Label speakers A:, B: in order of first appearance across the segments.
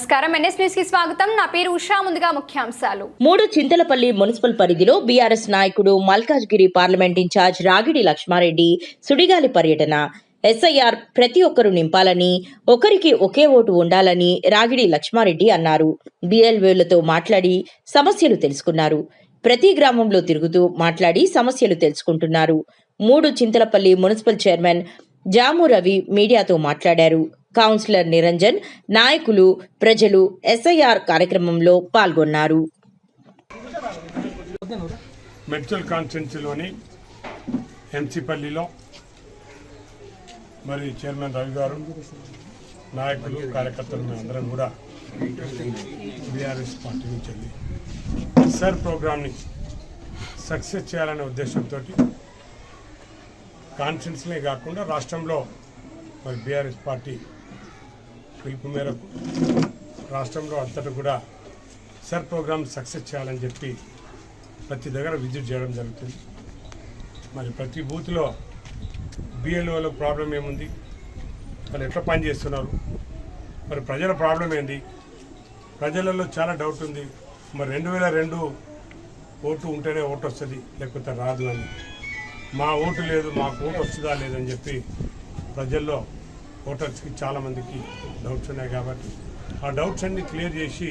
A: నమస్కారం NS news కి స్వాగతం. నా పేరు ఉషా. ముందుగా ముఖ్యాంశాలు.
B: చింతలపల్లి మున్సిపల్ పరిధిలో బీఆర్ఎస్ నాయకుడు మల్కాజ్గిరి పార్లమెంట్ ఇన్ఛార్జ్ రాగిడి లక్ష్మారెడ్డి సుడిగాలి పర్యటన. ఎస్ఐఆర్ ప్రతి ఒక్కరూ నింపాలని, ఒకరికి ఒకే ఓటు ఉండాలని రాగిడి లక్ష్మారెడ్డి అన్నారు. బిఎల్ఓలతో మాట్లాడి సమస్యలు తెలుసుకున్నారు. ప్రతి గ్రామంలో తిరుగుతూ మాట్లాడి సమస్యలు తెలుసుకుంటున్నారు. చింతలపల్లి మున్సిపల్ చైర్మన్ జాము రవి మీడియాతో మాట్లాడారు. కౌన్సిలర్ నిరంజన్, నాయకులు, ప్రజలు ఎస్ఐఆర్ కార్యక్రమంలో పాల్గొన్నారు.
C: మెడ్చల్ కాన్స్టిట్యున్సీలోని ఎంసీపల్లిలో మరి చైర్మన్ రవి గారు, నాయకులు, కార్యకర్తలు అందరం కూడా బీఆర్ఎస్ పార్టీ నుంచి వెళ్ళి సర్ ప్రోగ్రామ్ని సక్సెస్ చేయాలనే ఉద్దేశంతో కాన్స్టిట్యున్సీనే కాకుండా రాష్ట్రంలో మరి బీఆర్ఎస్ పార్టీ పిలుపు మేరకు రాష్ట్రంలో అంతటా కూడా సర్ ప్రోగ్రామ్ సక్సెస్ చేయాలని చెప్పి ప్రతి దగ్గర విజిట్ చేయడం జరుగుతుంది. మరి ప్రతి బూత్లో బిఎల్ఓల ప్రాబ్లం ఏముంది, వాళ్ళు ఎట్లా పని చేస్తున్నారు, మరి ప్రజల ప్రాబ్లం ఏంది, ప్రజలలో చాలా డౌట్ ఉంది. మరి 2002 ఓటు ఉంటేనే ఓటు వస్తుంది, లేకపోతే రాదు అని. మా ఓటు లేదు, మాకు ఓటు వస్తుందా లేదని చెప్పి ప్రజల్లో ఓటర్స్కి చాలామందికి డౌట్స్ ఉన్నాయి. కాబట్టి ఆ డౌట్స్ అన్ని క్లియర్ చేసి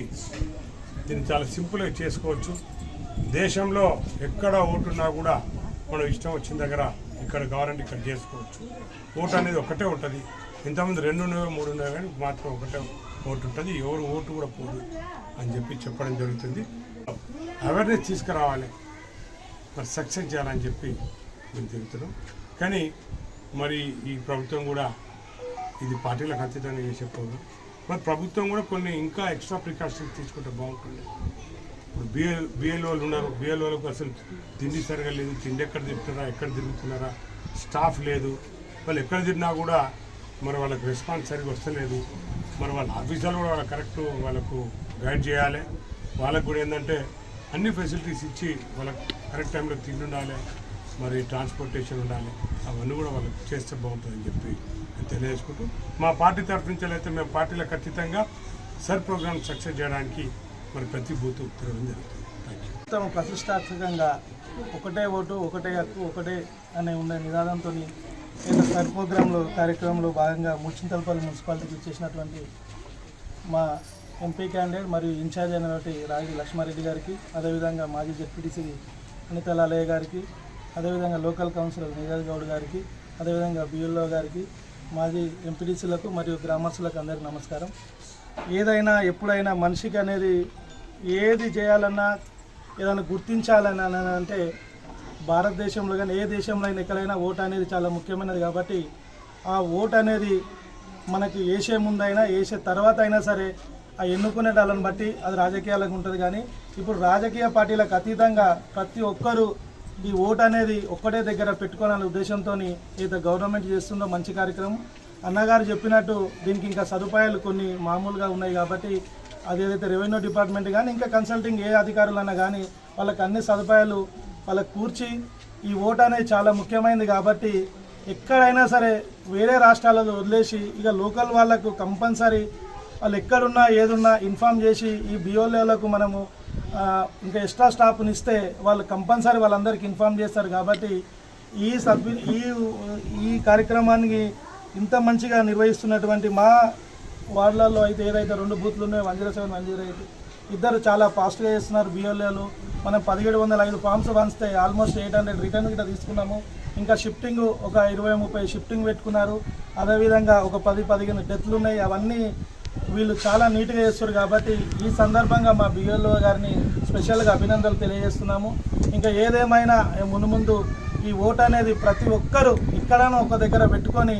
C: దీన్ని చాలా సింపుల్గా చేసుకోవచ్చు. దేశంలో ఎక్కడ ఓటున్నా కూడా మనం ఇష్టం వచ్చిన దగ్గర ఇక్కడ కావాలంటే ఇక్కడ చేసుకోవచ్చు. ఓటు అనేది ఒకటే ఉంటుంది. ఇంతమంది 2 ఉన్నాయో 3 ఉన్నాయో కానీ మాత్రం ఒకటే ఓటు ఉంటుంది. ఎవరు ఓటు కూడా పోదు అని చెప్పి చెప్పడం జరుగుతుంది. అవేర్నెస్ తీసుకురావాలి, మరి సక్సెస్ చేయాలని చెప్పి మేము తిరుగుతున్నాం. కానీ మరి ఈ ప్రభుత్వం కూడా ఇది పార్టీలకు అతీతంగా చేసే ప్రోగ్రాం. మరి ప్రభుత్వం కూడా కొన్ని ఇంకా ఎక్స్ట్రా ప్రికాషన్స్ తీసుకుంటే బాగుంటుంది. ఇప్పుడు బిఎల్ఓలు ఉన్నారు, బిఎల్ఓలకు అసలు తిండి సరిగా లేదు, తిండి ఎక్కడ తిరుగుతున్నారా, ఎక్కడ తిరుగుతున్నారా, స్టాఫ్ లేదు. వాళ్ళు ఎక్కడ తిరిగినా కూడా మరి వాళ్ళకి రెస్పాన్స్ సరిగా వస్తలేదు. మరి వాళ్ళ ఆఫీసర్లు కూడా వాళ్ళకి కరెక్ట్ వాళ్ళకు గైడ్ చేయాలి. వాళ్ళకు కూడా ఏంటంటే అన్ని ఫెసిలిటీస్ ఇచ్చి వాళ్ళకి కరెక్ట్ టైంలో తిండి ఉండాలి, మరి ట్రాన్స్పోర్టేషన్ ఉండాలి. అవన్నీ కూడా వాళ్ళకి చేస్తే బాగుంటుందని చెప్పి తెలియజేసుకుంటూ మా పార్టీ తరఫు నుంచి అయితే మేము పార్టీలకు అతీతంగా సర్ ప్రోగ్రామ్ సక్సెస్ చేయడానికి మరి ప్రతి బూత్ తిరగడం జరుగుతుంది.
D: ప్రతిష్టాత్మకంగా ఒకటే ఓటు, ఒకటే హక్కు, ఒకటే అనే ఉన్న నినాదంతో సర్ ప్రోగ్రాంలో కార్యక్రమంలో భాగంగా చింతలపల్లి మున్సిపాలిటీకి ఇచ్చేసినటువంటి మా ఎంపీ క్యాండిడేట్ మరియు ఇన్ఛార్జ్ అయినటువంటి రాగిడి లక్ష్మారెడ్డి గారికి, అదేవిధంగా మాజీ జెడ్పీటీసీ అనిత లాలయ్య గారికి, అదేవిధంగా లోకల్ కౌన్సిలర్ నీరజ్ గౌడ్ గారికి, అదేవిధంగా బిఎల్ఓ గారికి, మాజీ ఎంపీటీసీలకు మరియు గ్రామస్తులకు అందరికీ నమస్కారం. ఏదైనా ఎప్పుడైనా మనిషికి అనేది ఏది చేయాలన్నా, ఏదైనా గుర్తించాలని అంటే భారతదేశంలో కానీ ఏ దేశంలో అయినా ఎక్కడైనా ఓటు అనేది చాలా ముఖ్యమైనది. కాబట్టి ఆ ఓటు అనేది మనకి వేసే ముందైనా వేసే తర్వాత అయినా సరే ఆ ఎన్నుకునే వాళ్ళని బట్టి అది రాజకీయాలకు ఉంటుంది. కానీ ఇప్పుడు రాజకీయ పార్టీలకు అతీతంగా ప్రతి ఒక్కరూ ఈ ఓటు అనేది ఒక్కటే దగ్గర పెట్టుకోవాలనే ఉద్దేశంతో ఏదైతే గవర్నమెంట్ చేస్తుందో మంచి కార్యక్రమం. అన్నగారు చెప్పినట్టు దీనికి ఇంకా సదుపాయాలు కొన్ని మామూలుగా ఉన్నాయి. కాబట్టి అది ఏదైతే రెవెన్యూ డిపార్ట్మెంట్ కానీ ఇంకా కన్సల్టింగ్ ఏ అధికారులన్నా కానీ వాళ్ళకి అన్ని సదుపాయాలు వాళ్ళకి కూర్చి ఈ ఓటు అనేది చాలా ముఖ్యమైనది. కాబట్టి ఎక్కడైనా సరే వేరే రాష్ట్రాలలో వదిలేసి ఇక లోకల్ వాళ్ళకు కంపల్సరీ వాళ్ళు ఎక్కడున్నా ఏదున్నా ఇన్ఫామ్ చేసి ఈ బిఓలకు మనము ఇంకా ఎక్స్ట్రా స్టాఫ్ని ఇస్తే వాళ్ళు కంపల్సరీ వాళ్ళందరికీ ఇన్ఫామ్ చేస్తారు. కాబట్టి ఈ కార్యక్రమానికి ఇంత మంచిగా నిర్వహిస్తున్నటువంటి మా వార్డులలో అయితే ఏదైతే 2 బూత్లు ఉన్నాయో 107, 108 ఇద్దరు చాలా ఫాస్ట్గా చేస్తున్నారు బిఓలు. మనం 1705 ఫామ్స్ పంచితే ఆల్మోస్ట్ 800 రిటర్న్ గిట్ట తీసుకున్నాము. ఇంకా షిఫ్టింగ్ ఒక 20-30 షిఫ్టింగ్ పెట్టుకున్నారు. అదేవిధంగా ఒక 10-15 డెత్లు ఉన్నాయి. అవన్నీ వీళ్ళు చాలా నీట్గా చేస్తారు. కాబట్టి ఈ సందర్భంగా మా బిఎల్ఓ గారిని స్పెషల్గా అభినందనలు తెలియజేస్తున్నాము. ఇంకా ఏదేమైనా ముందు ఈ ఓటు అనేది ప్రతి ఒక్కరూ ఎక్కడైనా ఒక దగ్గర పెట్టుకొని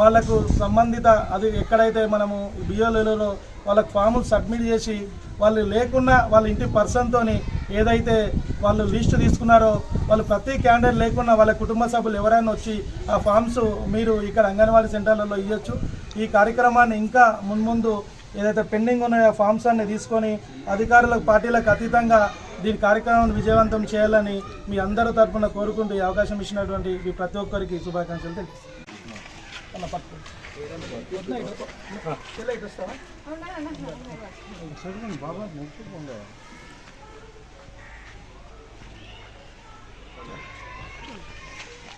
D: వాళ్ళకు సంబంధిత అది ఎక్కడైతే మనము బిఎల్ఓలో వాళ్ళకు ఫాములు సబ్మిట్ చేసి వాళ్ళు లేకున్నా వాళ్ళ ఇంటి పర్సన్తో ఏదైతే వాళ్ళు లిస్ట్ తీసుకున్నారో వాళ్ళు ప్రతి క్యాండిడేట్ లేకున్నా వాళ్ళ కుటుంబ సభ్యులు ఎవరైనా వచ్చి ఆ ఫామ్స్ మీరు ఇక్కడ అంగన్వాడీ సెంటర్లలో ఇవ్వచ్చు. ఈ కార్యక్రమాన్ని ఇంకా ముందు ఏదైతే పెండింగ్ ఉన్నాయో ఆ ఫామ్స్ అన్ని తీసుకొని అధికారులకు పార్టీలకు అతీతంగా దీని కార్యక్రమాన్ని విజయవంతం చేయాలని మీ అందరి తరఫున కోరుకుంటూ ఈ అవకాశం ఇచ్చినటువంటి ప్రతి ఒక్కరికి శుభాకాంక్షలు తెలియజేస్తున్నాను. అలా పట్టుకో వద్దా ఇటు చెల్ల ఇటు వస్తావా బాబా